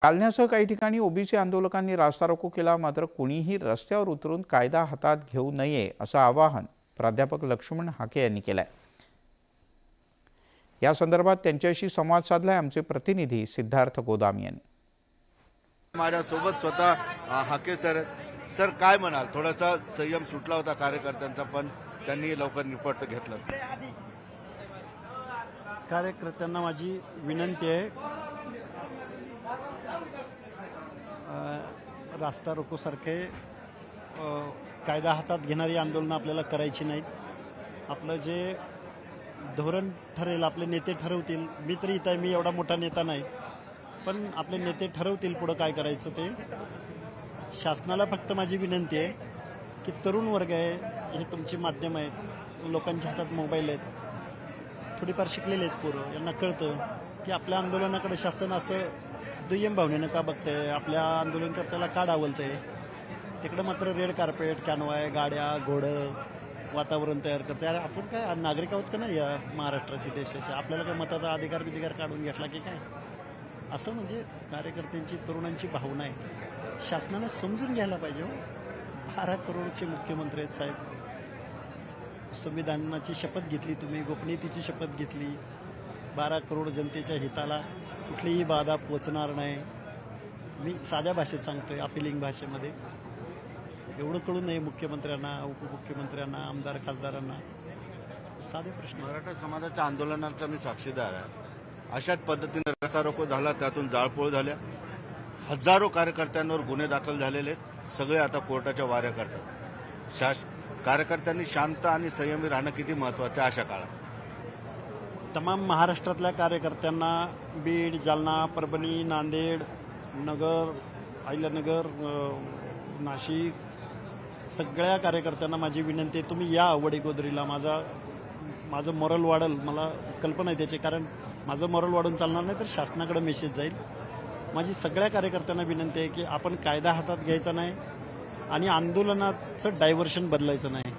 जालन्यासह काही ठिकाणी ओबीसी आंदोलकांनी रास्ता रोको केला, मात्र कुणीही रस्त्यावर उतरून कायदा हातात घेऊ नये असं आवाहन प्राध्यापक लक्ष्मण हाके यांनी केलंय। या संदर्भात त्यांच्याशी संवाद साधलाय आमचे प्रतिनिधी सिद्धार्थ गोदाम यांनी। माझ्यासोबत स्वतः हाके सर काय म्हणाल? थोडासा संयम सुटला होता कार्यकर्त्यांचा, पण त्यांनी लवकर निपट घेतलं। कार्यकर्त्यांना माझी विनंती आहे, रास्ता रोको सारखे कायदा हातात घेणारी आंदोलन आपल्याला करायची नाहीत। आपलं जे धोरण ठरेल, आपले नेते ठरवतील। मी तरी इथं मी एवढा मोठा नेता नाही, पण आपले नेते ठरवतील पुढे काय करायचं ते। शासनाला फक्त माझी विनंती आहे की तरुण वर्ग आहे, हे तुमची माध्यम आहेत, लोकांच्या हातात मोबाईल आहेत, थोडीफार शिकलेले आहेत पोरं, यांना कळतं की आपल्या आंदोलनाकडे शासन असं दुय्यम भावनेनं का बघतंय, आपल्या आंदोलनकर्त्याला का डावलतंय। तिकडं मात्र रेड कार्पेट, कॅनवाय, गाड्या, घोडं, वातावरण तयार करते। अरे आपण काय नागरिक आहोत का नाही या महाराष्ट्राची, देशाचे? आपल्याला काय मताचा अधिकार काढून घेतला की काय? असं म्हणजे कार्यकर्त्यांची, तरुणांची भावना आहे। शासनाने समजून घ्यायला पाहिजे। 12 करोडचे मुख्यमंत्री आहेत साहेब। संविधानाची शपथ घेतली तुम्ही, गोपनीयतेची शपथ घेतली। 12 करोड जनतेच्या हिताला कुठलीही बाधा पोचणार नाही। मी साध्या भाषेत सांगतोय, अपिलिंग भाषेमध्ये। एवढं कळू नये मुख्यमंत्र्यांना, उपमुख्यमंत्र्यांना, आमदार खासदारांना। साधे प्रश्न। मराठा समाजाच्या आंदोलनाचा मी साक्षीदार आहे। अशाच पद्धतीने रस्ता रोको झाला, त्यातून जाळपोळ झाल्या, हजारो कार्यकर्त्यांवर गुन्हे दाखल झालेले आहेत। सगळे आता कोर्टाच्या वाऱ्या करतात। कार्यकर्त्यांनी शांत आणि संयमी राहणं किती महत्वाचं अशा काळात। तमाम महाराष्ट्रातल्या कार्यकर्त्यांना, बीड, जालना, परभणी, नांदेड, नगर, अहिल्यानगर, नाशिक, सगळ्या कार्यकर्त्यांना माझी विनंती आहे, तुम्ही या वडीगोद्रीला। माझं मॉरल वाढेल, मला कल्पना आहे त्याची, कारण माझं मॉरल वाढून चालणार नाही तर शासनाकडे मेसेज जाईल। माझी सगळ्या कार्यकर्त्यांना विनंती आहे की आपण कायदा हातात घ्यायचा नाही आणि आंदोलनाचं डायव्हर्शन बदलायचं नाही।